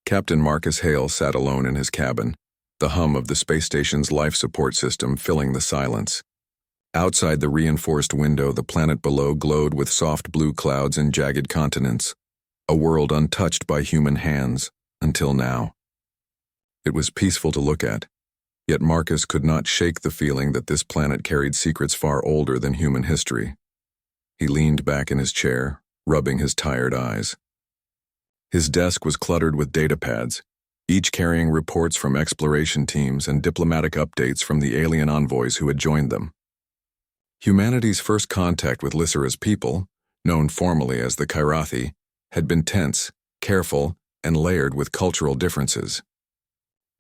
Captain Marcus Hale sat alone in his cabin, the hum of the space station's life support system filling the silence. Outside the reinforced window, the planet below glowed with soft blue clouds and jagged continents, a world untouched by human hands, until now. It was peaceful to look at, yet Marcus could not shake the feeling that this planet carried secrets far older than human history. He leaned back in his chair, rubbing his tired eyes. His desk was cluttered with data pads, each carrying reports from exploration teams and diplomatic updates from the alien envoys who had joined them. Humanity's first contact with Lysera's people, known formally as the Kyrathi, had been tense, careful, and layered with cultural differences.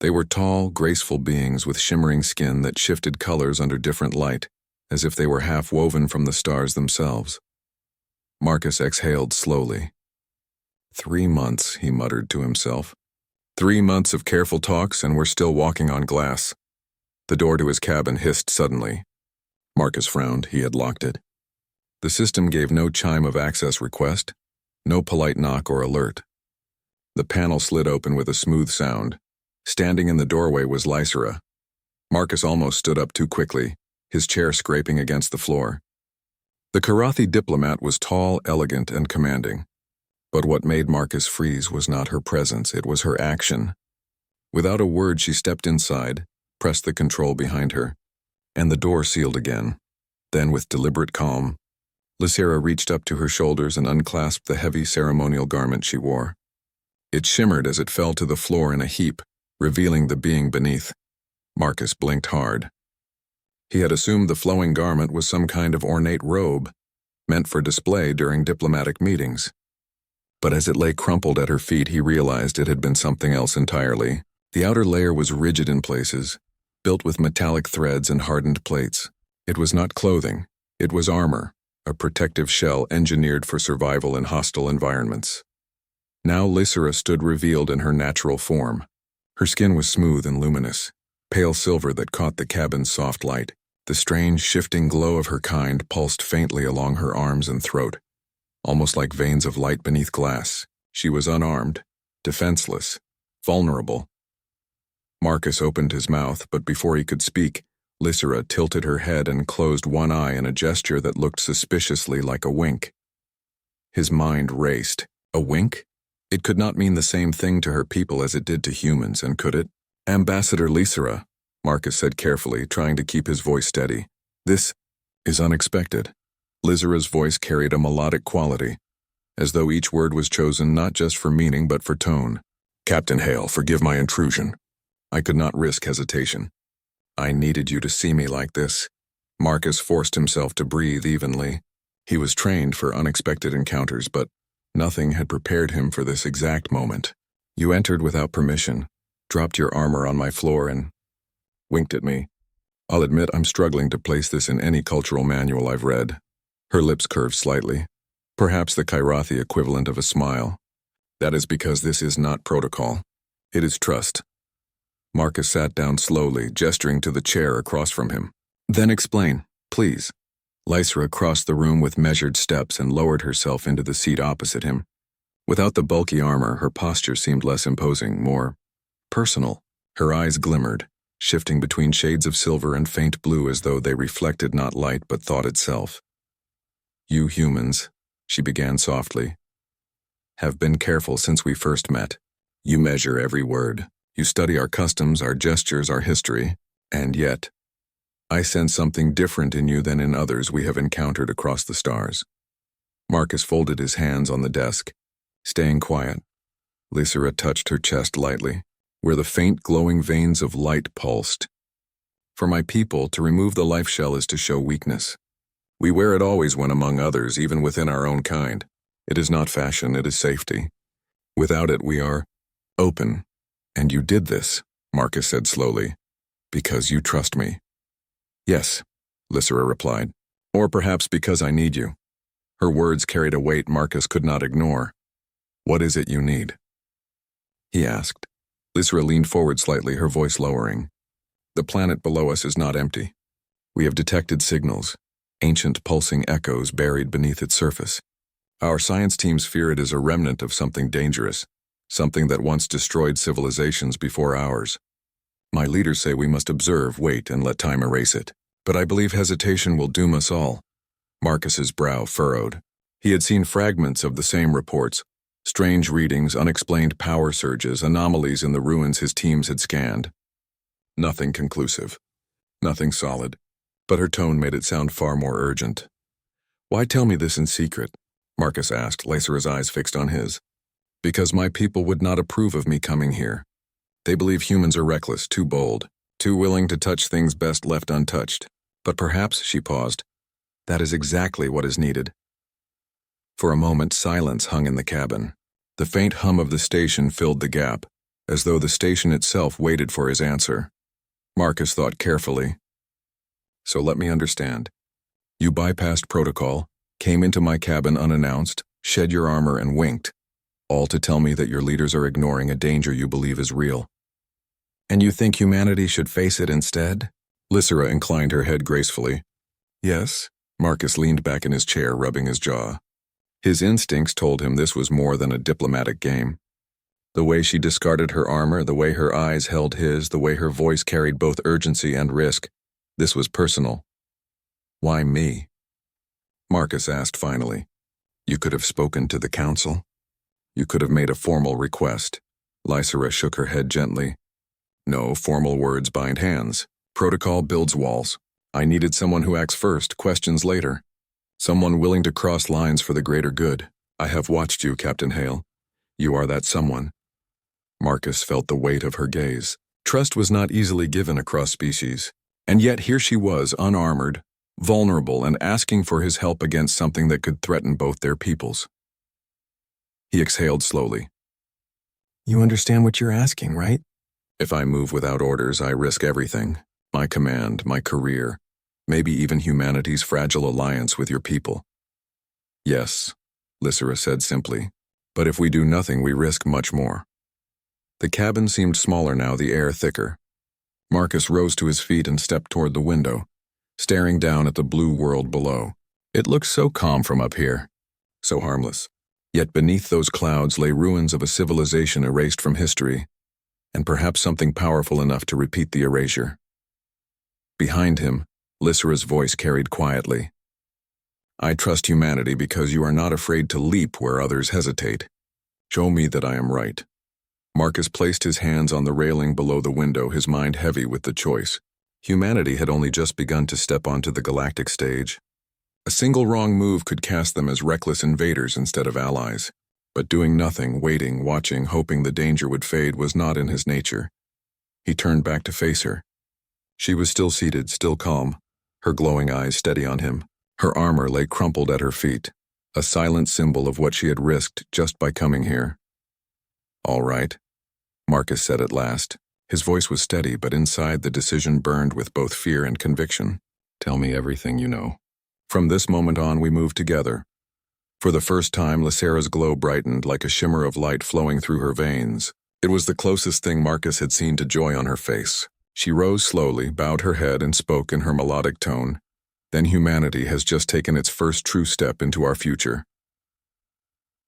They were tall, graceful beings with shimmering skin that shifted colors under different light, as if they were half woven from the stars themselves. Marcus exhaled slowly. 3 months, he muttered to himself. 3 months of careful talks, and we're still walking on glass. The door to his cabin hissed suddenly. Marcus frowned. He had locked it. The system gave no chime of access request, no polite knock or alert. The panel slid open with a smooth sound. Standing in the doorway was Lysera. Marcus almost stood up too quickly, his chair scraping against the floor. The Kyrathi diplomat was tall, elegant, and commanding. But what made Marcus freeze was not her presence, it was her action. Without a word, she stepped inside, pressed the control behind her, and the door sealed again. Then, with deliberate calm, Lysera reached up to her shoulders and unclasped the heavy ceremonial garment she wore. It shimmered as it fell to the floor in a heap, revealing the being beneath. Marcus blinked hard. He had assumed the flowing garment was some kind of ornate robe, meant for display during diplomatic meetings. But as it lay crumpled at her feet, he realized it had been something else entirely. The outer layer was rigid in places, built with metallic threads and hardened plates. It was not clothing, it was armor, a protective shell engineered for survival in hostile environments. Now Lysera stood revealed in her natural form. Her skin was smooth and luminous, pale silver that caught the cabin's soft light. The strange, shifting glow of her kind pulsed faintly along her arms and throat. Almost like veins of light beneath glass, she was unarmed, defenseless, vulnerable. Marcus opened his mouth, but before he could speak, Lysera tilted her head and closed one eye in a gesture that looked suspiciously like a wink. His mind raced. A wink? It could not mean the same thing to her people as it did to humans, and could it? Ambassador Lysera, Marcus said carefully, trying to keep his voice steady. This is unexpected. Lysera's voice carried a melodic quality, as though each word was chosen not just for meaning but for tone. Captain Hale, forgive my intrusion. I could not risk hesitation. I needed you to see me like this. Marcus forced himself to breathe evenly. He was trained for unexpected encounters, but nothing had prepared him for this exact moment. You entered without permission, dropped your armor on my floor, and winked at me. I'll admit I'm struggling to place this in any cultural manual I've read. Her lips curved slightly, perhaps the Kyrathi equivalent of a smile. That is because this is not protocol. It is trust. Marcus sat down slowly, gesturing to the chair across from him. Then explain, please. Lysera crossed the room with measured steps and lowered herself into the seat opposite him. Without the bulky armor, her posture seemed less imposing, more personal. Her eyes glimmered, shifting between shades of silver and faint blue as though they reflected not light but thought itself. You humans, she began softly, have been careful since we first met. You measure every word. You study our customs, our gestures, our history, and yet, I sense something different in you than in others we have encountered across the stars. Marcus folded his hands on the desk, staying quiet. Lysera touched her chest lightly, where the faint glowing veins of light pulsed. For my people, to remove the life shell is to show weakness. We wear it always when among others, even within our own kind. It is not fashion, it is safety. Without it, we are open. And you did this, Marcus said slowly, because you trust me. Yes, Lysera replied, or perhaps because I need you. Her words carried a weight Marcus could not ignore. What is it you need? He asked. Lysera leaned forward slightly, her voice lowering. The planet below us is not empty. We have detected signals, ancient pulsing echoes buried beneath its surface. Our science teams fear it is a remnant of something dangerous, something that once destroyed civilizations before ours. My leaders say we must observe, wait, and let time erase it. But I believe hesitation will doom us all. Marcus's brow furrowed. He had seen fragments of the same reports, strange readings, unexplained power surges, anomalies in the ruins his teams had scanned. Nothing conclusive. Nothing solid. But her tone made it sound far more urgent. "Why tell me this in secret?" Marcus asked, Lysera's eyes fixed on his. "Because my people would not approve of me coming here. They believe humans are reckless, too bold, too willing to touch things best left untouched. But perhaps," she paused, "that is exactly what is needed." For a moment, silence hung in the cabin. The faint hum of the station filled the gap, as though the station itself waited for his answer. Marcus thought carefully. "So let me understand. You bypassed protocol, came into my cabin unannounced, shed your armor and winked, all to tell me that your leaders are ignoring a danger you believe is real. And you think humanity should face it instead?" Lysera inclined her head gracefully. "Yes." Marcus leaned back in his chair, rubbing his jaw. His instincts told him this was more than a diplomatic game. The way she discarded her armor, the way her eyes held his, the way her voice carried both urgency and risk, this was personal. "Why me?" Marcus asked finally. "You could have spoken to the council. You could have made a formal request." Lysera shook her head gently. "No, formal words bind hands. Protocol builds walls. I needed someone who acts first, questions later. Someone willing to cross lines for the greater good. I have watched you, Captain Hale. You are that someone." Marcus felt the weight of her gaze. Trust was not easily given across species, and yet here she was, unarmored, vulnerable, and asking for his help against something that could threaten both their peoples. He exhaled slowly. "You understand what you're asking, right?" "If I move without orders, I risk everything. My command, my career, maybe even humanity's fragile alliance with your people." "Yes," Lysera said simply, "but if we do nothing, we risk much more." The cabin seemed smaller now, the air thicker. Marcus rose to his feet and stepped toward the window, staring down at the blue world below. It looked so calm from up here, so harmless. Yet beneath those clouds lay ruins of a civilization erased from history, and perhaps something powerful enough to repeat the erasure. Behind him, Lysera's voice carried quietly. "I trust humanity because you are not afraid to leap where others hesitate. Show me that I am right." Marcus placed his hands on the railing below the window, his mind heavy with the choice. Humanity had only just begun to step onto the galactic stage. A single wrong move could cast them as reckless invaders instead of allies. But doing nothing, waiting, watching, hoping the danger would fade was not in his nature. He turned back to face her. She was still seated, still calm, her glowing eyes steady on him. Her armor lay crumpled at her feet, a silent symbol of what she had risked just by coming here. "All right," Marcus said at last. His voice was steady, but inside the decision burned with both fear and conviction. "Tell me everything you know. From this moment on, we move together." For the first time, Lysera's glow brightened like a shimmer of light flowing through her veins. It was the closest thing Marcus had seen to joy on her face. She rose slowly, bowed her head, and spoke in her melodic tone. "Then humanity has just taken its first true step into our future."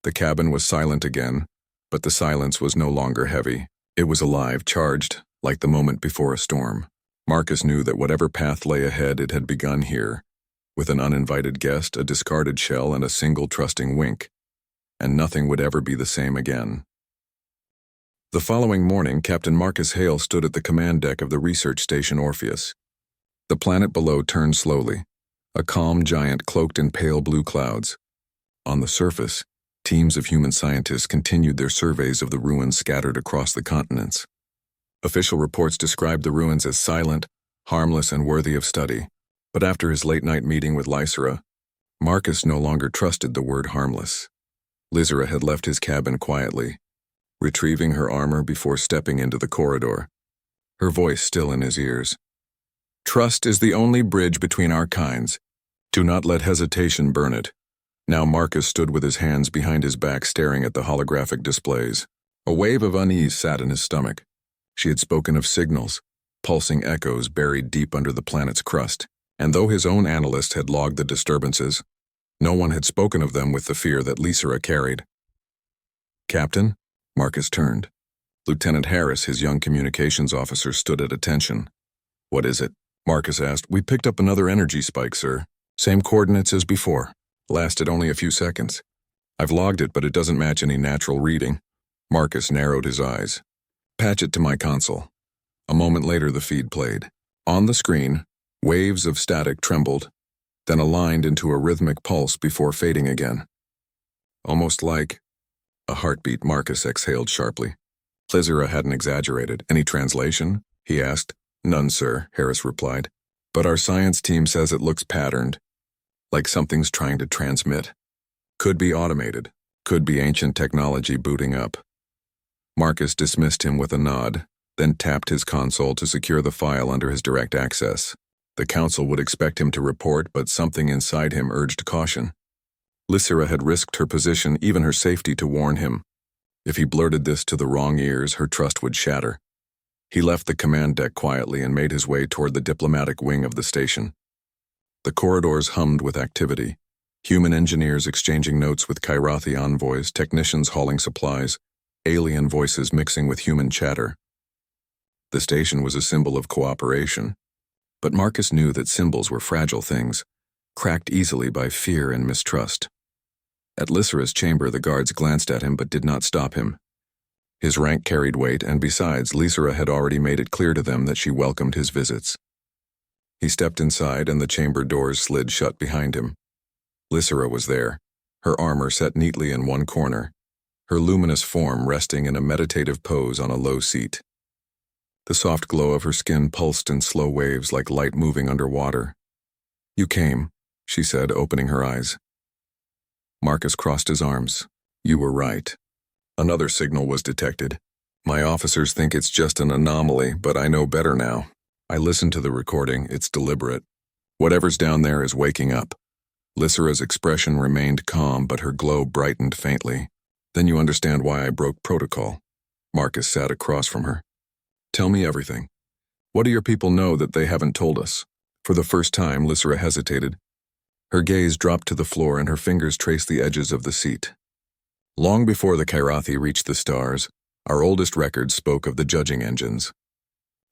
The cabin was silent again, but the silence was no longer heavy. It was alive, charged, like the moment before a storm. Marcus knew that whatever path lay ahead, it had begun here, with an uninvited guest, a discarded shell, and a single trusting wink, and nothing would ever be the same again. The following morning, Captain Marcus Hale stood at the command deck of the research station Orpheus. The planet below turned slowly, a calm giant cloaked in pale blue clouds. On the surface, teams of human scientists continued their surveys of the ruins scattered across the continents. Official reports described the ruins as silent, harmless, and worthy of study. But after his late-night meeting with Lysera, Marcus no longer trusted the word harmless. Lysera had left his cabin quietly, retrieving her armor before stepping into the corridor, her voice still in his ears. "Trust is the only bridge between our kinds. Do not let hesitation burn it." Now Marcus stood with his hands behind his back staring at the holographic displays. A wave of unease sat in his stomach. She had spoken of signals, pulsing echoes buried deep under the planet's crust, and though his own analysts had logged the disturbances, no one had spoken of them with the fear that Lysera carried. "Captain?" Marcus turned. Lieutenant Harris, his young communications officer, stood at attention. "What is it?" Marcus asked. "We picked up another energy spike, sir. Same coordinates as before. Lasted only a few seconds. I've logged it, but it doesn't match any natural reading." Marcus narrowed his eyes. "Patch it to my console." A moment later, the feed played. On the screen, waves of static trembled, then aligned into a rhythmic pulse before fading again. "Almost like a heartbeat," Marcus exhaled sharply. Lizera hadn't exaggerated. "Any translation?" he asked. "None, sir," Harris replied. "But our science team says it looks patterned, like something's trying to transmit. Could be automated, could be ancient technology booting up." Marcus dismissed him with a nod, then tapped his console to secure the file under his direct access. The council would expect him to report, but something inside him urged caution. Lysera had risked her position, even her safety, to warn him. If he blurted this to the wrong ears, her trust would shatter. He left the command deck quietly and made his way toward the diplomatic wing of the station. The corridors hummed with activity. Human engineers exchanging notes with Kyrathi envoys, technicians hauling supplies, alien voices mixing with human chatter. The station was a symbol of cooperation, but Marcus knew that symbols were fragile things, cracked easily by fear and mistrust. At Lysera's chamber, the guards glanced at him but did not stop him. His rank carried weight, and besides, Lysera had already made it clear to them that she welcomed his visits. He stepped inside, and the chamber doors slid shut behind him. Lysera was there, her armor set neatly in one corner, her luminous form resting in a meditative pose on a low seat. The soft glow of her skin pulsed in slow waves like light moving underwater. "You came," she said, opening her eyes. Marcus crossed his arms. "You were right. Another signal was detected. My officers think it's just an anomaly, but I know better now. I listened to the recording. It's deliberate. Whatever's down there is waking up." Lysera's expression remained calm, but her glow brightened faintly. "Then you understand why I broke protocol." Marcus sat across from her. "Tell me everything. What do your people know that they haven't told us?" For the first time, Lysera hesitated. Her gaze dropped to the floor and her fingers traced the edges of the seat. "Long before the Kyrathi reached the stars, our oldest records spoke of the judging engines.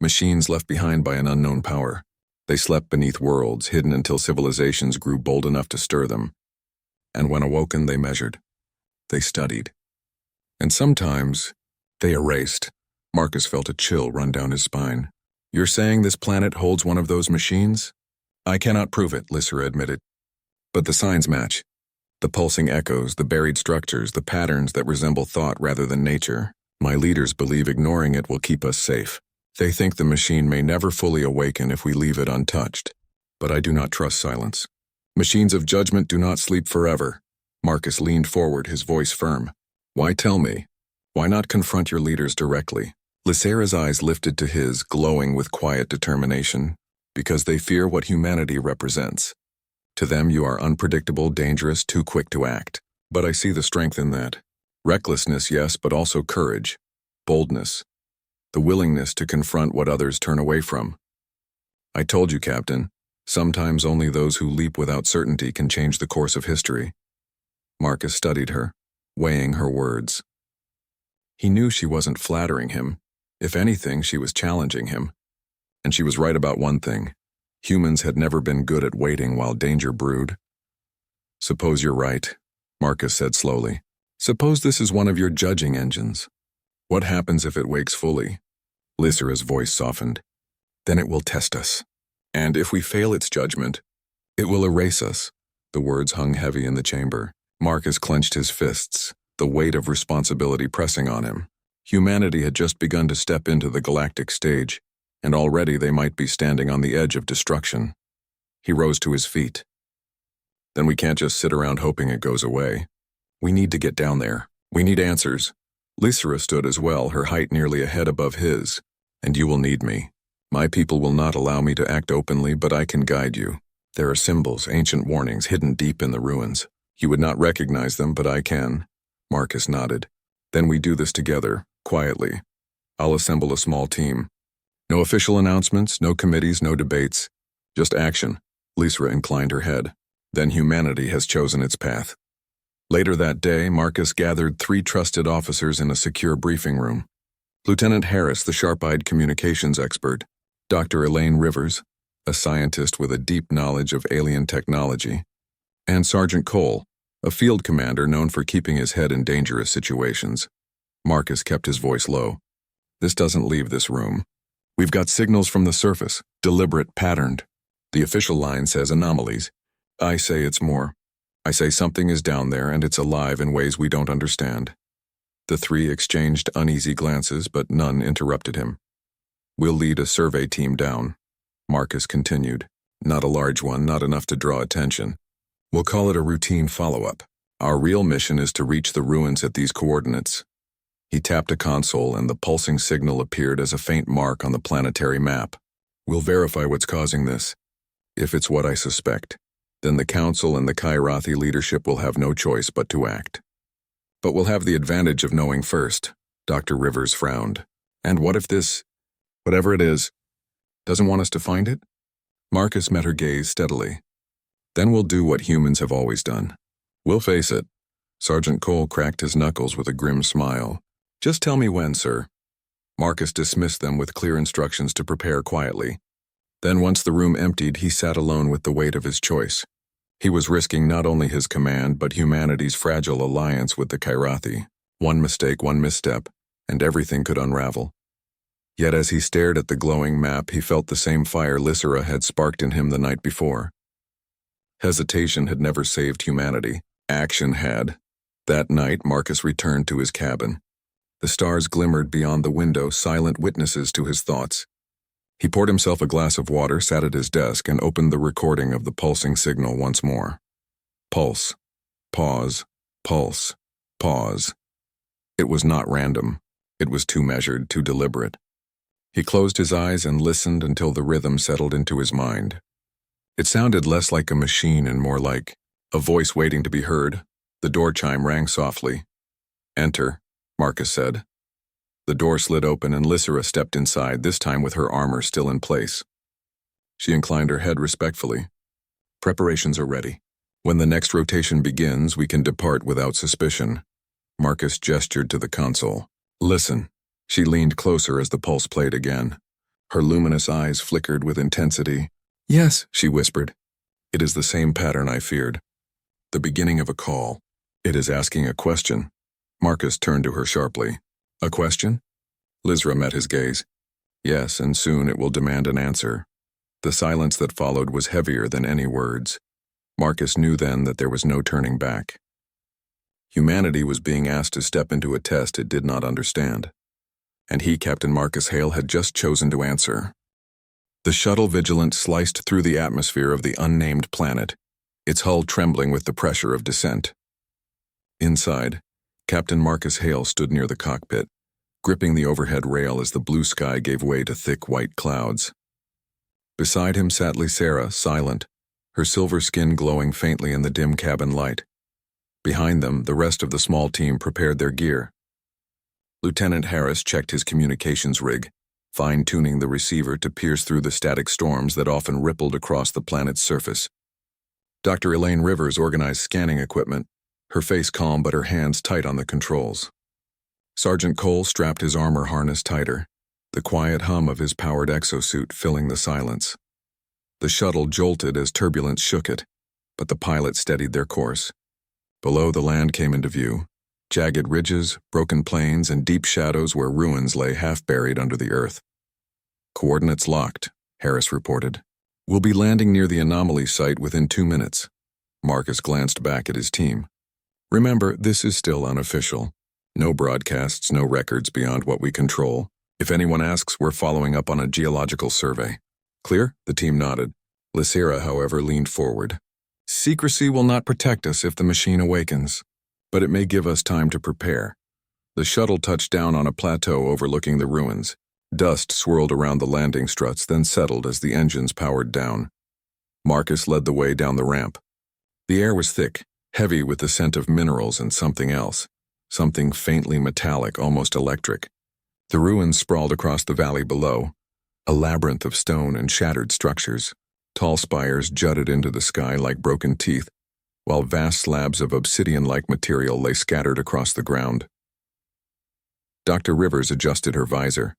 Machines left behind by an unknown power. They slept beneath worlds, hidden until civilizations grew bold enough to stir them. And when awoken, they measured. They studied. And sometimes, they erased." Marcus felt a chill run down his spine. "You're saying this planet holds one of those machines?" "I cannot prove it," Lysera admitted. "But the signs match. The pulsing echoes, the buried structures, the patterns that resemble thought rather than nature. My leaders believe ignoring it will keep us safe. They think the machine may never fully awaken if we leave it untouched. But I do not trust silence. Machines of judgment do not sleep forever." Marcus leaned forward, his voice firm. "Why tell me? Why not confront your leaders directly?" Lysera's eyes lifted to his, glowing with quiet determination. "Because they fear what humanity represents. To them you are unpredictable, dangerous, too quick to act. But I see the strength in that. Recklessness, yes, but also courage. Boldness. The willingness to confront what others turn away from. I told you, Captain, sometimes only those who leap without certainty can change the course of history." Marcus studied her, weighing her words. He knew she wasn't flattering him. If anything, she was challenging him. And she was right about one thing. Humans had never been good at waiting while danger brewed. "Suppose you're right," Marcus said slowly. "Suppose this is one of your judging engines. What happens if it wakes fully?" Lysera's voice softened. "Then it will test us. And if we fail its judgment, it will erase us." The words hung heavy in the chamber. Marcus clenched his fists, the weight of responsibility pressing on him. Humanity had just begun to step into the galactic stage, and already they might be standing on the edge of destruction. He rose to his feet. "Then we can't just sit around hoping it goes away. We need to get down there. We need answers." Lysera stood as well, her height nearly a head above his. "And you will need me. My people will not allow me to act openly, but I can guide you. There are symbols, ancient warnings hidden deep in the ruins. You would not recognize them, but I can." Marcus nodded. "Then we do this together, quietly. I'll assemble a small team. No official announcements, no committees, no debates. Just action." Lysera inclined her head. "Then humanity has chosen its path. Later that day, Marcus gathered 3 trusted officers in a secure briefing room. Lieutenant Harris, the sharp-eyed communications expert, Dr. Elaine Rivers, a scientist with a deep knowledge of alien technology, and Sergeant Cole, a field commander known for keeping his head in dangerous situations. Marcus kept his voice low. This doesn't leave this room. We've got signals from the surface, deliberate, patterned. The official line says anomalies. I say it's more. I say something is down there and it's alive in ways we don't understand. The 3 exchanged uneasy glances, but none interrupted him. We'll lead a survey team down, Marcus continued. Not a large one, not enough to draw attention. We'll call it a routine follow-up. Our real mission is to reach the ruins at these coordinates. He tapped a console and the pulsing signal appeared as a faint mark on the planetary map. We'll verify what's causing this. If it's what I suspect, then the Council and the Kyrathi leadership will have no choice but to act. But we'll have the advantage of knowing first, Dr. Rivers frowned. And what if this, whatever it is, doesn't want us to find it? Marcus met her gaze steadily. Then we'll do what humans have always done. We'll face it. Sergeant Cole cracked his knuckles with a grim smile. Just tell me when, sir. Marcus dismissed them with clear instructions to prepare quietly. Then once the room emptied, he sat alone with the weight of his choice. He was risking not only his command, but humanity's fragile alliance with the Kyrathi. One mistake, one misstep, and everything could unravel. Yet as he stared at the glowing map, he felt the same fire Lysera had sparked in him the night before. Hesitation had never saved humanity. Action had. That night, Marcus returned to his cabin. The stars glimmered beyond the window, silent witnesses to his thoughts. He poured himself a glass of water, sat at his desk, and opened the recording of the pulsing signal once more. Pulse. Pause. Pulse. Pause. It was not random. It was too measured, too deliberate. He closed his eyes and listened until the rhythm settled into his mind. It sounded less like a machine and more like a voice waiting to be heard. The door chime rang softly. Enter, Marcus said. The door slid open and Lysera stepped inside, this time with her armor still in place. She inclined her head respectfully. Preparations are ready. When the next rotation begins, we can depart without suspicion. Marcus gestured to the console. Listen. She leaned closer as the pulse played again. Her luminous eyes flickered with intensity. Yes, she whispered. It is the same pattern I feared. The beginning of a call. It is asking a question. Marcus turned to her sharply. A question? Lysera met his gaze. Yes, and soon it will demand an answer. The silence that followed was heavier than any words. Marcus knew then that there was no turning back. Humanity was being asked to step into a test it did not understand. And he, Captain Marcus Hale, had just chosen to answer. The shuttle Vigilant sliced through the atmosphere of the unnamed planet, its hull trembling with the pressure of descent. Inside, Captain Marcus Hale stood near the cockpit, gripping the overhead rail as the blue sky gave way to thick white clouds. Beside him sat Lysera, silent, her silver skin glowing faintly in the dim cabin light. Behind them, the rest of the small team prepared their gear. Lieutenant Harris checked his communications rig, fine-tuning the receiver to pierce through the static storms that often rippled across the planet's surface. Dr. Elaine Rivers organized scanning equipment, her face calm but her hands tight on the controls. Sergeant Cole strapped his armor harness tighter, the quiet hum of his powered exosuit filling the silence. The shuttle jolted as turbulence shook it, but the pilots steadied their course. Below, the land came into view, jagged ridges, broken plains, and deep shadows where ruins lay half-buried under the earth. Coordinates locked, Harris reported. We'll be landing near the anomaly site within 2 minutes. Marcus glanced back at his team. Remember, this is still unofficial. No broadcasts, no records beyond what we control. If anyone asks, we're following up on a geological survey. Clear? The team nodded. Lysera, however, leaned forward. Secrecy will not protect us if the machine awakens, but it may give us time to prepare. The shuttle touched down on a plateau overlooking the ruins. Dust swirled around the landing struts, then settled as the engines powered down. Marcus led the way down the ramp. The air was thick, heavy with the scent of minerals and something else, something faintly metallic, almost electric. The ruins sprawled across the valley below, a labyrinth of stone and shattered structures. Tall spires jutted into the sky like broken teeth, while vast slabs of obsidian-like material lay scattered across the ground. Dr. Rivers adjusted her visor.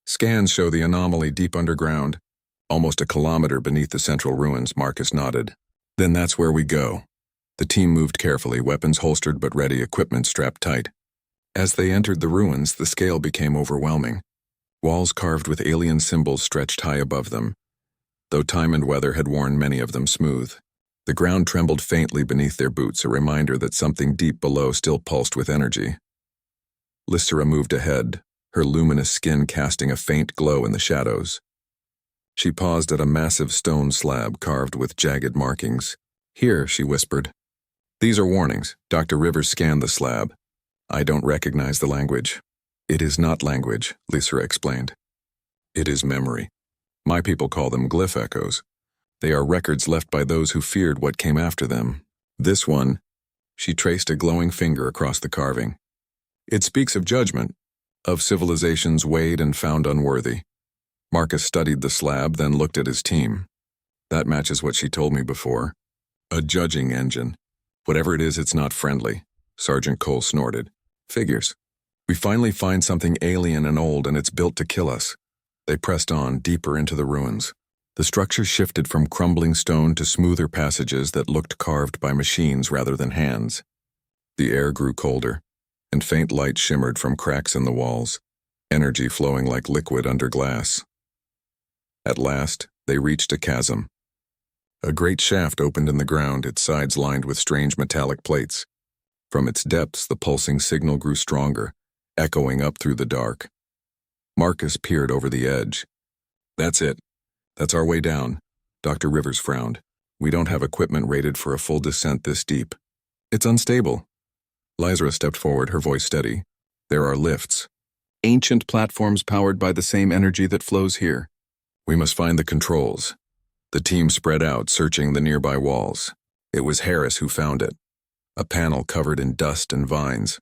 Scans show the anomaly deep underground, almost a kilometer beneath the central ruins, Marcus nodded. Then that's where we go. The team moved carefully, weapons holstered but ready, equipment strapped tight. As they entered the ruins, the scale became overwhelming. Walls carved with alien symbols stretched high above them, though time and weather had worn many of them smooth. The ground trembled faintly beneath their boots, a reminder that something deep below still pulsed with energy. Lysera moved ahead, her luminous skin casting a faint glow in the shadows. She paused at a massive stone slab carved with jagged markings. Here, she whispered. These are warnings. Dr. Rivers scanned the slab. I don't recognize the language. It is not language, Lysera explained. It is memory. My people call them glyph echoes. They are records left by those who feared what came after them. This one, she traced a glowing finger across the carving. It speaks of judgment, of civilizations weighed and found unworthy. Marcus studied the slab, then looked at his team. That matches what she told me before. A judging engine. Whatever it is, it's not friendly. Sergeant Cole snorted. Figures. We finally find something alien and old, and it's built to kill us. They pressed on, deeper into the ruins. The structure shifted from crumbling stone to smoother passages that looked carved by machines rather than hands. The air grew colder, and faint light shimmered from cracks in the walls, energy flowing like liquid under glass. At last, they reached a chasm. A great shaft opened in the ground, its sides lined with strange metallic plates. From its depths, the pulsing signal grew stronger, echoing up through the dark. Marcus peered over the edge. That's it. That's our way down. Dr. Rivers frowned. We don't have equipment rated for a full descent this deep. It's unstable. Lysera stepped forward, her voice steady. There are lifts. Ancient platforms powered by the same energy that flows here. We must find the controls. The team spread out, searching the nearby walls. It was Harris who found it. A panel covered in dust and vines.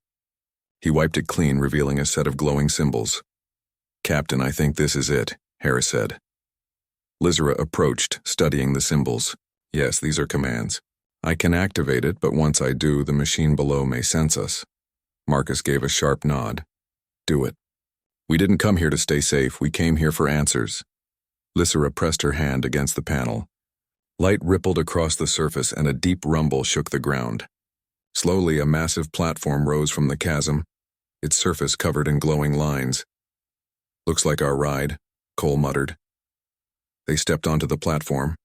He wiped it clean, revealing a set of glowing symbols. Captain, I think this is it, Harris said. Lysera approached, studying the symbols. Yes, these are commands. I can activate it, but once I do, the machine below may sense us. Marcus gave a sharp nod. Do it. We didn't come here to stay safe, we came here for answers. Lysera pressed her hand against the panel. Light rippled across the surface and a deep rumble shook the ground. Slowly, a massive platform rose from the chasm, its surface covered in glowing lines. Looks like our ride, Cole muttered. They stepped onto the platform,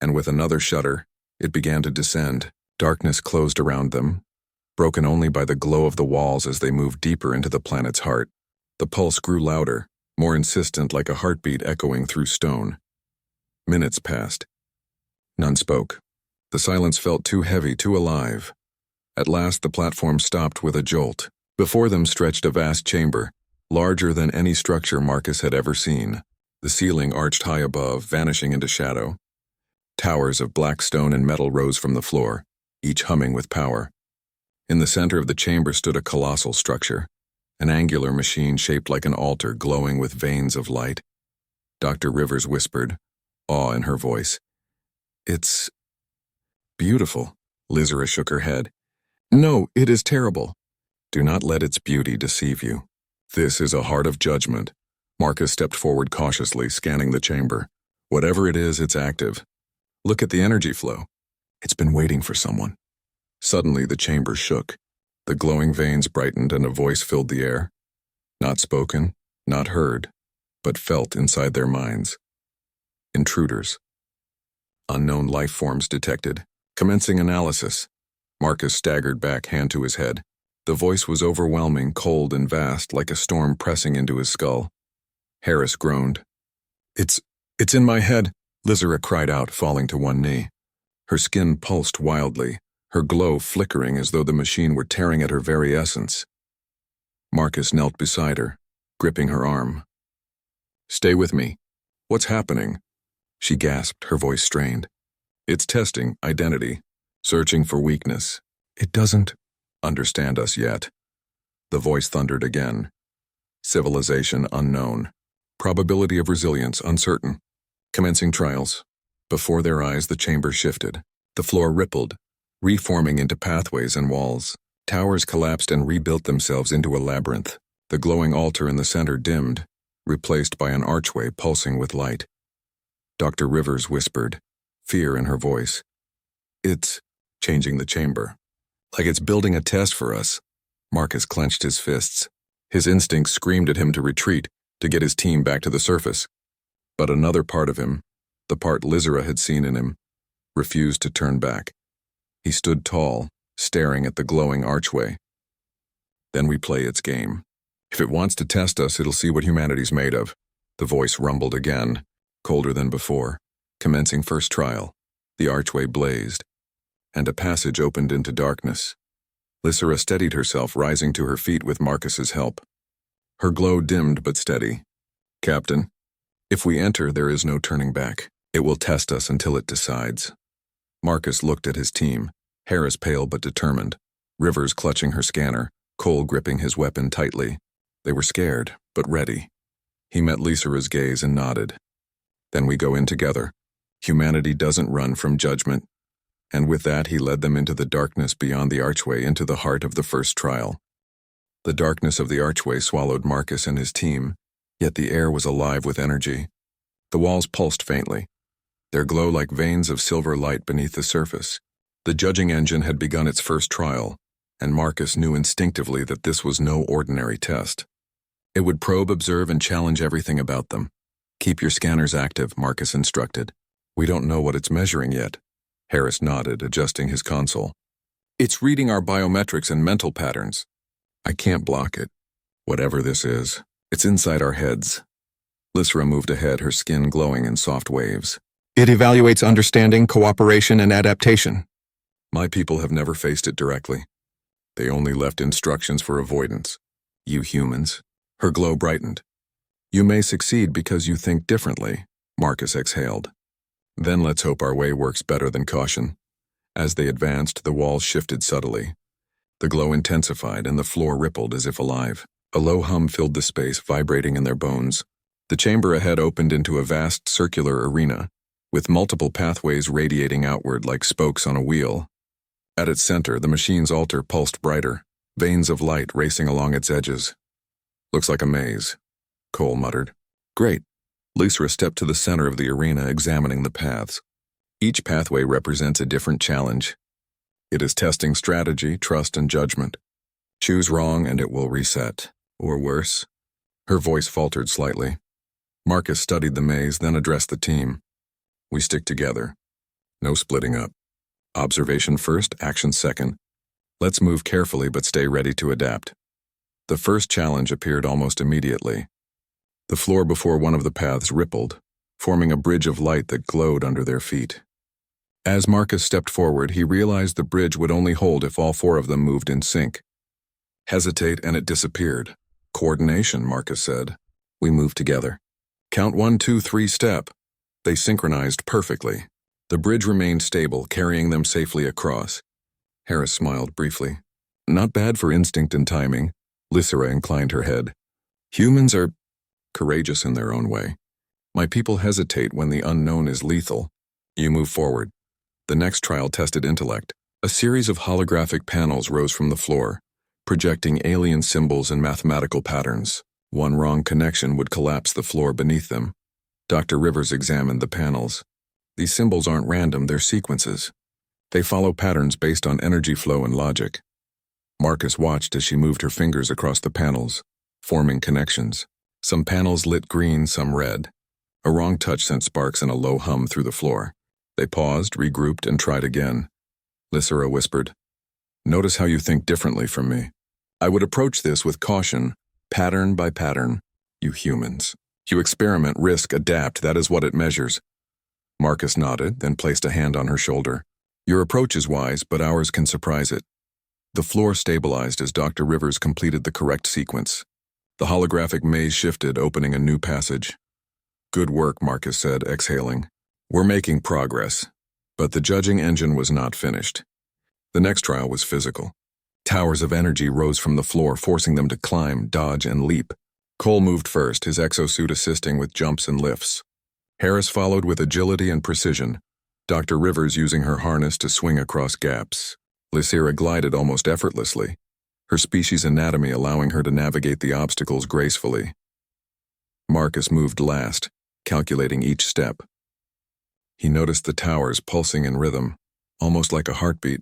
and with another shudder, it began to descend. Darkness closed around them, broken only by the glow of the walls as they moved deeper into the planet's heart. The pulse grew louder, more insistent, like a heartbeat echoing through stone. Minutes passed. None spoke. The silence felt too heavy, too alive. At last, the platform stopped with a jolt. Before them stretched a vast chamber, larger than any structure Marcus had ever seen. The ceiling arched high above, vanishing into shadow. Towers of black stone and metal rose from the floor, each humming with power. In the center of the chamber stood a colossal structure, an angular machine shaped like an altar glowing with veins of light. Dr. Rivers whispered, awe in her voice. It's beautiful. Lysera shook her head. No, it is terrible. Do not let its beauty deceive you. This is a heart of judgment. Marcus stepped forward cautiously, scanning the chamber. Whatever it is, it's active. Look at the energy flow. It's been waiting for someone. Suddenly, the chamber shook. The glowing veins brightened and a voice filled the air. Not spoken, not heard, but felt inside their minds. Intruders. Unknown life forms detected. Commencing analysis. Marcus staggered back, hand to his head. The voice was overwhelming, cold and vast, like a storm pressing into his skull. Harris groaned. It's in my head, Lysera cried out, falling to one knee. Her skin pulsed wildly, her glow flickering as though the machine were tearing at her very essence. Marcus knelt beside her, gripping her arm. Stay with me. What's happening? She gasped, her voice strained. It's testing identity, searching for weakness. It doesn't understand us yet. The voice thundered again. Civilization unknown. Probability of resilience uncertain. Commencing trials. Before their eyes, the chamber shifted. The floor rippled. reforming into pathways and walls. Towers collapsed and rebuilt themselves into a labyrinth. The glowing altar in the center dimmed, replaced by an archway pulsing with light. Dr. Rivers whispered, fear in her voice. It's changing the chamber. Like it's building a test for us. Marcus clenched his fists. His instincts screamed at him to retreat, to get his team back to the surface. But another part of him, the part Lizera had seen in him, refused to turn back. He stood tall, staring at the glowing archway. Then we play its game. If it wants to test us, it'll see what humanity's made of. The voice rumbled again, colder than before. Commencing first trial, the archway blazed, and a passage opened into darkness. Lizera steadied herself, rising to her feet with Marcus's help. Her glow dimmed but steady. Captain, if we enter, there is no turning back. It will test us until it decides. Marcus looked at his team, Harris pale but determined, Rivers clutching her scanner, Cole gripping his weapon tightly. They were scared, but ready. He met Lizera's gaze and nodded. Then we go in together. Humanity doesn't run from judgment. And with that, he led them into the darkness beyond the archway, into the heart of the first trial. The darkness of the archway swallowed Marcus and his team, yet the air was alive with energy. The walls pulsed faintly, their glow like veins of silver light beneath the surface. The judging engine had begun its first trial, and Marcus knew instinctively that this was no ordinary test. It would probe, observe, and challenge everything about them. Keep your scanners active, Marcus instructed. We don't know what it's measuring yet. Harris nodded, adjusting his console. It's reading our biometrics and mental patterns. I can't block it. Whatever this is, it's inside our heads. Lizera moved ahead, her skin glowing in soft waves. It evaluates understanding, cooperation, and adaptation. My people have never faced it directly. They only left instructions for avoidance. You humans. Her glow brightened. You may succeed because you think differently, Marcus exhaled. Then let's hope our way works better than caution. As they advanced, the walls shifted subtly. The glow intensified and the floor rippled as if alive. A low hum filled the space, vibrating in their bones. The chamber ahead opened into a vast circular arena, with multiple pathways radiating outward like spokes on a wheel. At its center, the machine's altar pulsed brighter, veins of light racing along its edges. Looks like a maze, Cole muttered. Great. Lizera stepped to the center of the arena, examining the paths. Each pathway represents a different challenge. It is testing strategy, trust, and judgment. Choose wrong and it will reset. Or worse. Her voice faltered slightly. Marcus studied the maze, then addressed the team. We stick together. No splitting up. Observation first, action second. Let's move carefully but stay ready to adapt. The first challenge appeared almost immediately. The floor before one of the paths rippled, forming a bridge of light that glowed under their feet. As Marcus stepped forward, he realized the bridge would only hold if all four of them moved in sync. Hesitate and it disappeared. Coordination, Marcus said. We moved together. Count 1, 2, 3, step. They synchronized perfectly. The bridge remained stable, carrying them safely across. Harris smiled briefly. Not bad for instinct and timing. Lizera inclined her head. Humans are courageous in their own way. My people hesitate when the unknown is lethal. You move forward. The next trial tested intellect. A series of holographic panels rose from the floor, projecting alien symbols and mathematical patterns. One wrong connection would collapse the floor beneath them. Dr. Rivers examined the panels. These symbols aren't random, they're sequences. They follow patterns based on energy flow and logic. Marcus watched as she moved her fingers across the panels, forming connections. Some panels lit green, some red. A wrong touch sent sparks and a low hum through the floor. They paused, regrouped, and tried again. Lizera whispered, Notice how you think differently from me. I would approach this with caution, pattern by pattern. You humans. You experiment, risk, adapt, that is what it measures. Marcus nodded, then placed a hand on her shoulder. Your approach is wise, but ours can surprise it. The floor stabilized as Dr. Rivers completed the correct sequence. The holographic maze shifted, opening a new passage. Good work, Marcus said, exhaling. We're making progress. But the judging engine was not finished. The next trial was physical. Towers of energy rose from the floor, forcing them to climb, dodge, and leap. Cole moved first, his exosuit assisting with jumps and lifts. Harris followed with agility and precision. Dr. Rivers using her harness to swing across gaps. Lysira glided almost effortlessly, her species anatomy allowing her to navigate the obstacles gracefully. Marcus moved last, calculating each step. He noticed the towers pulsing in rhythm, almost like a heartbeat.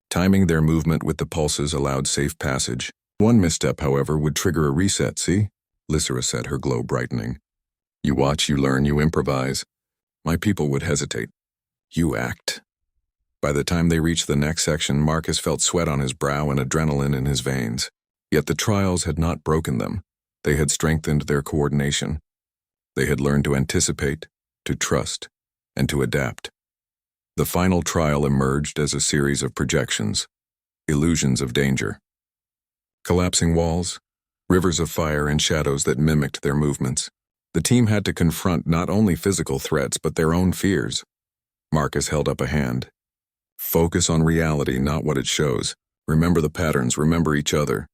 Timing their movement with the pulses allowed safe passage. One misstep, however, would trigger a reset, see? Lysira said, her glow brightening. You watch, you learn, you improvise. My people would hesitate. You act. By the time they reached the next section, Marcus felt sweat on his brow and adrenaline in his veins. Yet the trials had not broken them. They had strengthened their coordination. They had learned to anticipate, to trust, and to adapt. The final trial emerged as a series of projections, illusions of danger. Collapsing walls, rivers of fire and shadows that mimicked their movements. The team had to confront not only physical threats but their own fears. Marcus held up a hand. Focus on reality, not what it shows. Remember the patterns, remember each other.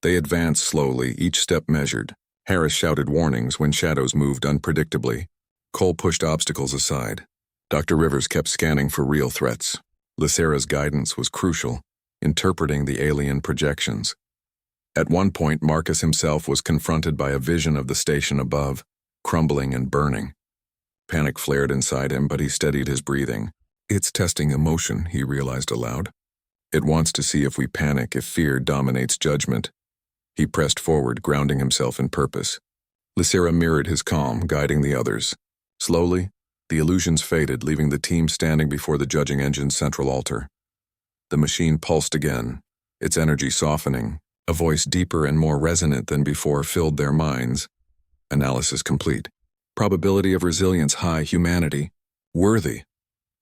They advanced slowly, each step measured. Harris shouted warnings when shadows moved unpredictably. Cole pushed obstacles aside. Dr. Rivers kept scanning for real threats. Lysira's guidance was crucial, interpreting the alien projections. At one point, Marcus himself was confronted by a vision of the station above, crumbling and burning. Panic flared inside him, but he steadied his breathing. It's testing emotion, he realized aloud. It wants to see if we panic, if fear dominates judgment. He pressed forward, grounding himself in purpose. Lysira mirrored his calm, guiding the others. Slowly, the illusions faded, leaving the team standing before the judging engine's central altar. The machine pulsed again, its energy softening. A voice deeper and more resonant than before filled their minds. Analysis complete. Probability of resilience high, humanity worthy.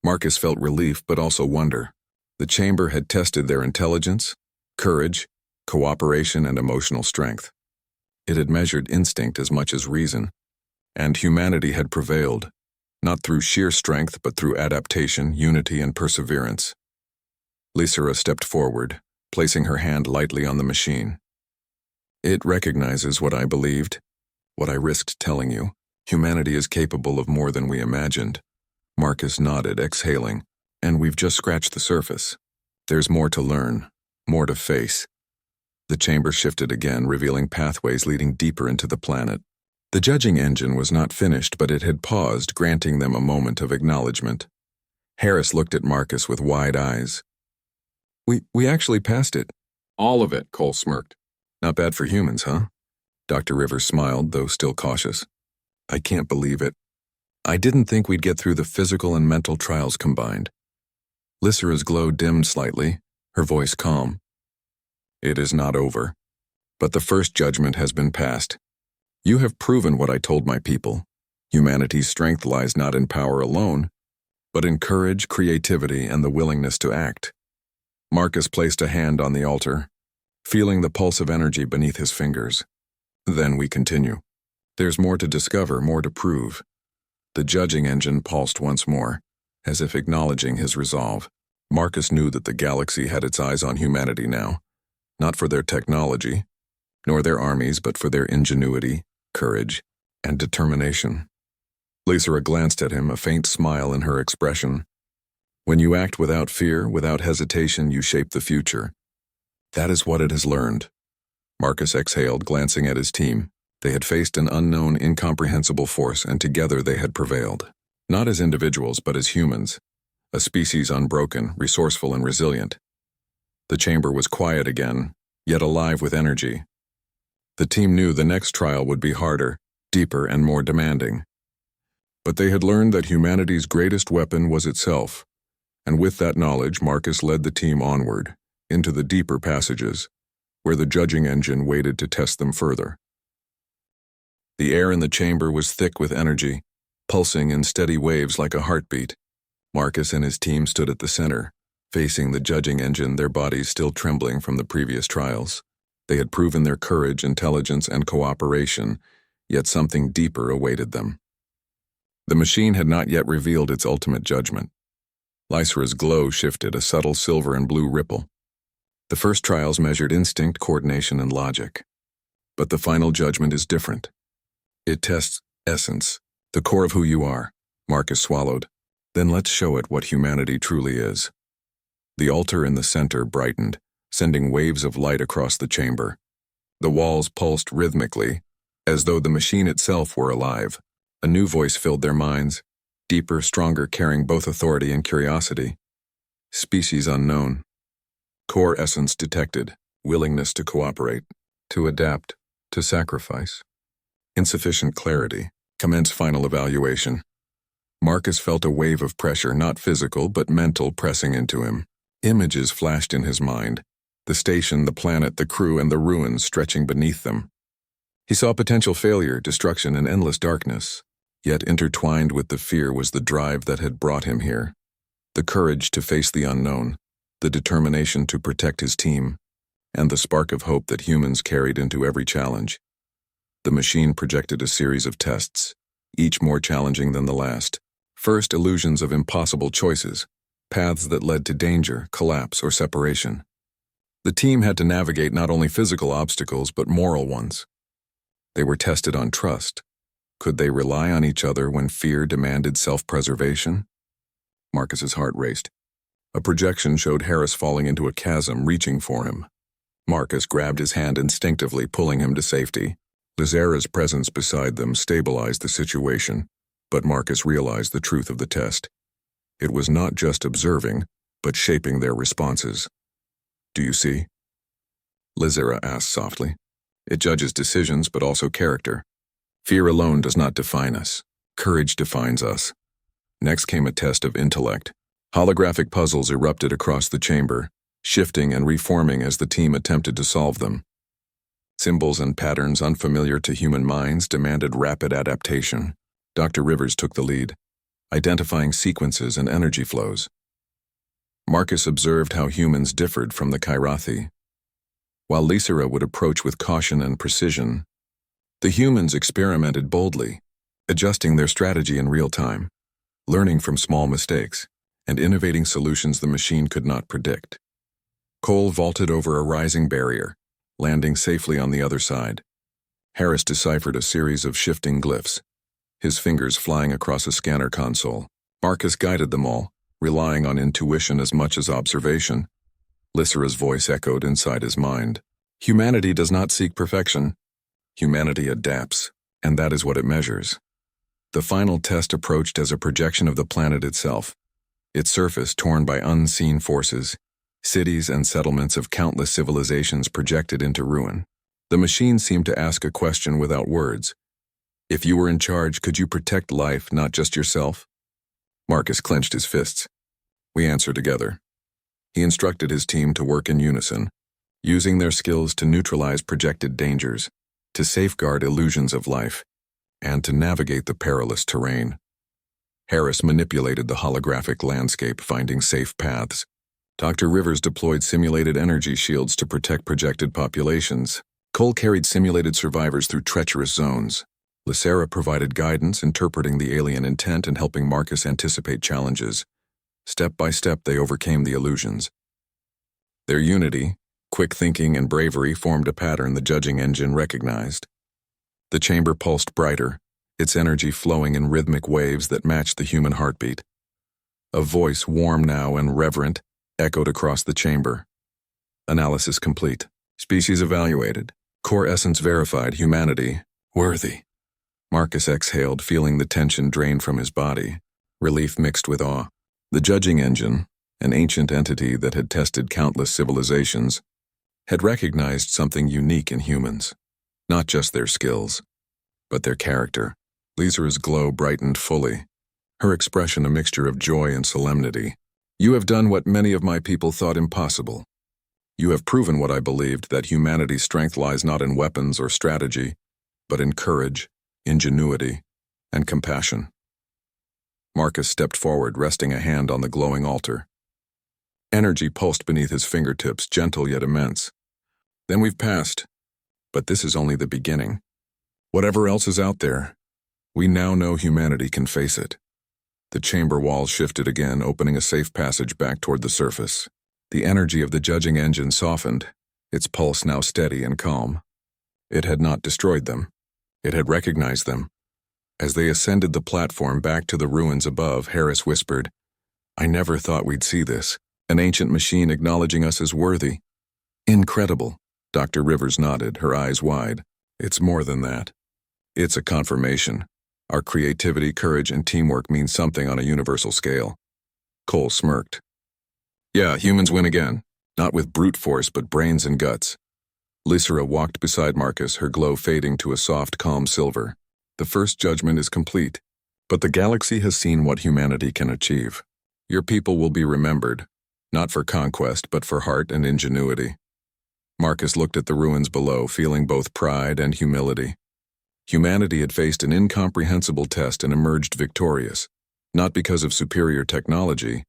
Marcus felt relief but also wonder. The chamber had tested their intelligence, courage, cooperation, and emotional strength. It had measured instinct as much as reason. And humanity had prevailed, not through sheer strength but through adaptation, unity, and perseverance. Lysira stepped forward, placing her hand lightly on the machine. It recognizes what I believed, what I risked telling you. Humanity is capable of more than we imagined. Marcus nodded, exhaling. And we've just scratched the surface. There's more to learn, more to face. The chamber shifted again, revealing pathways leading deeper into the planet. The judging engine was not finished, but it had paused, granting them a moment of acknowledgement. Harris looked at Marcus with wide eyes. We actually passed it. All of it, Cole smirked. Not bad for humans, huh? Dr. Rivers smiled, though still cautious. I can't believe it. I didn't think we'd get through the physical and mental trials combined. Lysira's glow dimmed slightly, her voice calm. It is not over. But the first judgment has been passed. You have proven what I told my people. Humanity's strength lies not in power alone, but in courage, creativity, and the willingness to act. Marcus placed a hand on the altar, feeling the pulse of energy beneath his fingers. Then we continue. There's more to discover, more to prove. The judging engine pulsed once more, as if acknowledging his resolve. Marcus knew that the galaxy had its eyes on humanity now, not for their technology, nor their armies, but for their ingenuity, courage, and determination. Lysira glanced at him, a faint smile in her expression. When you act without fear, without hesitation, you shape the future. That is what it has learned. Marcus exhaled, glancing at his team. They had faced an unknown, incomprehensible force, and together they had prevailed. Not as individuals, but as humans. A species unbroken, resourceful, and resilient. The chamber was quiet again, yet alive with energy. The team knew the next trial would be harder, deeper, and more demanding. But they had learned that humanity's greatest weapon was itself. And with that knowledge, Marcus led the team onward, into the deeper passages, where the judging engine waited to test them further. The air in the chamber was thick with energy, pulsing in steady waves like a heartbeat. Marcus and his team stood at the center, facing the judging engine, their bodies still trembling from the previous trials. They had proven their courage, intelligence, and cooperation, yet something deeper awaited them. The machine had not yet revealed its ultimate judgment. Lysira's glow shifted, a subtle silver and blue ripple. The first trials measured instinct, coordination, and logic. But the final judgment is different. It tests essence, the core of who you are. Marcus swallowed. Then let's show it what humanity truly is. The altar in the center brightened, sending waves of light across the chamber. The walls pulsed rhythmically, as though the machine itself were alive. A new voice filled their minds, deeper, stronger, carrying both authority and curiosity. Species unknown. Core essence detected, willingness to cooperate, to adapt, to sacrifice. Insufficient clarity. Commence final evaluation. Marcus felt a wave of pressure, not physical but mental, pressing into him. Images flashed in his mind. The station, the planet, the crew, and the ruins stretching beneath them. He saw potential failure, destruction, and endless darkness. Yet intertwined with the fear was the drive that had brought him here. The courage to face the unknown, the determination to protect his team, and the spark of hope that humans carried into every challenge. The machine projected a series of tests, each more challenging than the last. First, illusions of impossible choices, paths that led to danger, collapse, or separation. The team had to navigate not only physical obstacles but moral ones. They were tested on trust. Could they rely on each other when fear demanded self-preservation? Marcus's heart raced. A projection showed Harris falling into a chasm, reaching for him. Marcus grabbed his hand instinctively, pulling him to safety. Lizera's presence beside them stabilized the situation, but Marcus realized the truth of the test. It was not just observing, but shaping their responses. "Do you see?" Lizera asked softly. "It judges decisions, but also character. Fear alone does not define us. Courage defines us." Next came a test of intellect. Holographic puzzles erupted across the chamber, shifting and reforming as the team attempted to solve them. Symbols and patterns unfamiliar to human minds demanded rapid adaptation. Dr. Rivers took the lead, identifying sequences and energy flows. Marcus observed how humans differed from the Kairathi. While Lysera would approach with caution and precision, the humans experimented boldly, adjusting their strategy in real time, learning from small mistakes, and innovating solutions the machine could not predict. Cole vaulted over a rising barrier, landing safely on the other side. Harris deciphered a series of shifting glyphs, his fingers flying across a scanner console. Marcus guided them all, relying on intuition as much as observation. Lysera's voice echoed inside his mind. "Humanity does not seek perfection. Humanity adapts, and that is what it measures." The final test approached as a projection of the planet itself, its surface torn by unseen forces, cities and settlements of countless civilizations projected into ruin. The machine seemed to ask a question without words. If you were in charge, could you protect life, not just yourself? Marcus clenched his fists. We answer together. He instructed his team to work in unison, using their skills to neutralize projected dangers, to safeguard illusions of life, and to navigate the perilous terrain. Harris manipulated the holographic landscape, finding safe paths. Dr. Rivers deployed simulated energy shields to protect projected populations. Cole carried simulated survivors through treacherous zones. Lysera provided guidance, interpreting the alien intent and helping Marcus anticipate challenges. Step by step, they overcame the illusions. Their unity, quick thinking, and bravery formed a pattern the judging engine recognized. The chamber pulsed brighter, its energy flowing in rhythmic waves that matched the human heartbeat. A voice, warm now and reverent, echoed across the chamber. Analysis complete. Species evaluated. Core essence verified. Humanity worthy. Marcus exhaled, feeling the tension drain from his body, relief mixed with awe. The judging engine, an ancient entity that had tested countless civilizations, had recognized something unique in humans. Not just their skills, but their character. Lysera's glow brightened fully, her expression a mixture of joy and solemnity. "You have done what many of my people thought impossible. You have proven what I believed, that humanity's strength lies not in weapons or strategy, but in courage, ingenuity, and compassion." Marcus stepped forward, resting a hand on the glowing altar. Energy pulsed beneath his fingertips, gentle yet immense. "Then we've passed. But this is only the beginning. Whatever else is out there, we now know humanity can face it." The chamber walls shifted again, opening a safe passage back toward the surface. The energy of the judging engine softened, its pulse now steady and calm. It had not destroyed them. It had recognized them. As they ascended the platform back to the ruins above, Harris whispered, "I never thought we'd see this. An ancient machine acknowledging us as worthy." "Incredible." Dr. Rivers nodded, her eyes wide. "It's more than that. It's a confirmation. Our creativity, courage, and teamwork mean something on a universal scale." Cole smirked. "Yeah, humans win again. Not with brute force, but brains and guts." Lysera walked beside Marcus, her glow fading to a soft, calm silver. "The first judgment is complete, but the galaxy has seen what humanity can achieve. Your people will be remembered, not for conquest, but for heart and ingenuity." Marcus looked at the ruins below, feeling both pride and humility. Humanity had faced an incomprehensible test and emerged victorious, not because of superior technology,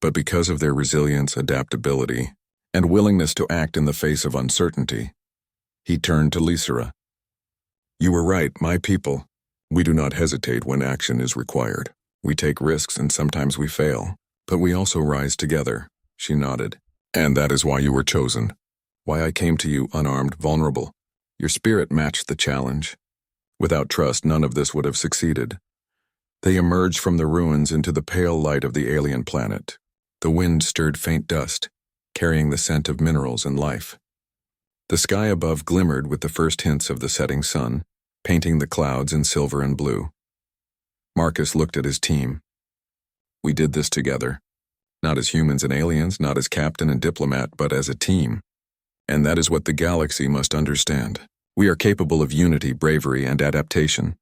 but because of their resilience, adaptability, and willingness to act in the face of uncertainty. He turned to Lysera. "You were right, my people. We do not hesitate when action is required. We take risks and sometimes we fail, but we also rise together." She nodded. "And that is why you were chosen. Why I came to you unarmed, vulnerable. Your spirit matched the challenge. Without trust, none of this would have succeeded." They emerged from the ruins into the pale light of the alien planet. The wind stirred faint dust, carrying the scent of minerals and life. The sky above glimmered with the first hints of the setting sun, painting the clouds in silver and blue. Marcus looked at his team. "We did this together. Not as humans and aliens, not as captain and diplomat, but as a team. And that is what the galaxy must understand. We are capable of unity, bravery, and adaptation."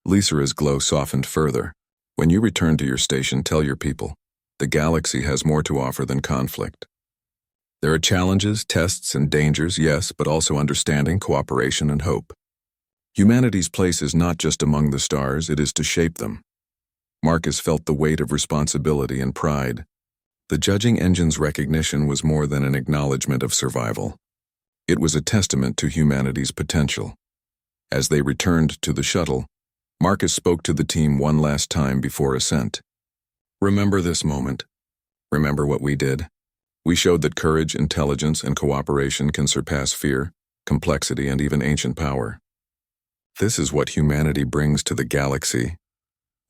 Lysera's glow softened further. "When you return to your station, tell your people, the galaxy has more to offer than conflict. There are challenges, tests, and dangers, yes, but also understanding, cooperation, and hope. Humanity's place is not just among the stars, it is to shape them." Marcus felt the weight of responsibility and pride. The judging engine's recognition was more than an acknowledgement of survival. It was a testament to humanity's potential. As they returned to the shuttle, Marcus spoke to the team one last time before ascent. "Remember this moment. Remember what we did. We showed that courage, intelligence, and cooperation can surpass fear, complexity, and even ancient power. This is what humanity brings to the galaxy."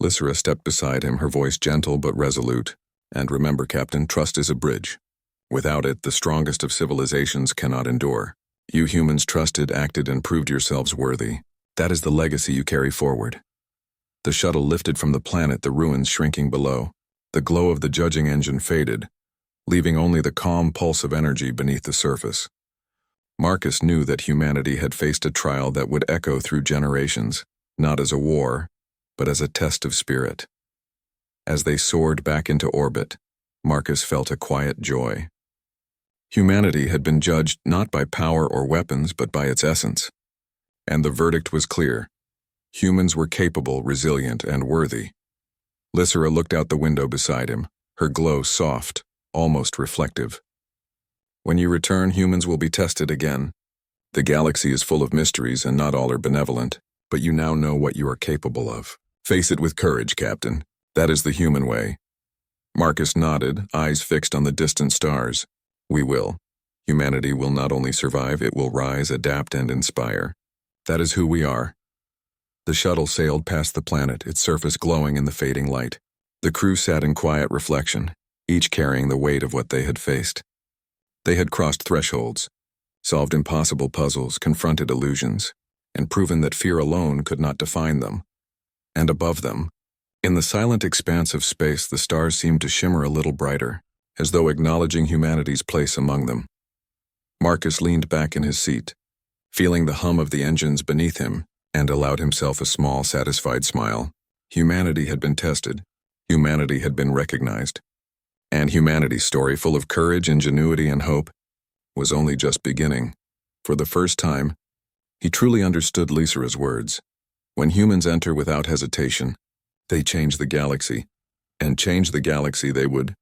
Lysera stepped beside him, her voice gentle but resolute. "And remember, Captain, trust is a bridge. Without it, the strongest of civilizations cannot endure. You humans trusted, acted, and proved yourselves worthy. That is the legacy you carry forward." The shuttle lifted from the planet, the ruins shrinking below. The glow of the judging engine faded, leaving only the calm pulse of energy beneath the surface. Marcus knew that humanity had faced a trial that would echo through generations, not as a war, but as a test of spirit. As they soared back into orbit, Marcus felt a quiet joy. Humanity had been judged not by power or weapons, but by its essence. And the verdict was clear. Humans were capable, resilient, and worthy. Lysera looked out the window beside him, her glow soft, almost reflective. "When you return, humans will be tested again. The galaxy is full of mysteries, and not all are benevolent, but you now know what you are capable of. Face it with courage, Captain. That is the human way." Marcus nodded, eyes fixed on the distant stars. "We will. Humanity will not only survive, it will rise, adapt, and inspire. That is who we are." The shuttle sailed past the planet, its surface glowing in the fading light. The crew sat in quiet reflection, each carrying the weight of what they had faced. They had crossed thresholds, solved impossible puzzles, confronted illusions, and proven that fear alone could not define them. And above them, in the silent expanse of space, the stars seemed to shimmer a little brighter, as though acknowledging humanity's place among them. Marcus leaned back in his seat, feeling the hum of the engines beneath him, and allowed himself a small, satisfied smile. Humanity had been tested. Humanity had been recognized. And humanity's story, full of courage, ingenuity, and hope, was only just beginning. For the first time, he truly understood Lysera's words. When humans enter without hesitation, they change the galaxy. And change the galaxy they would,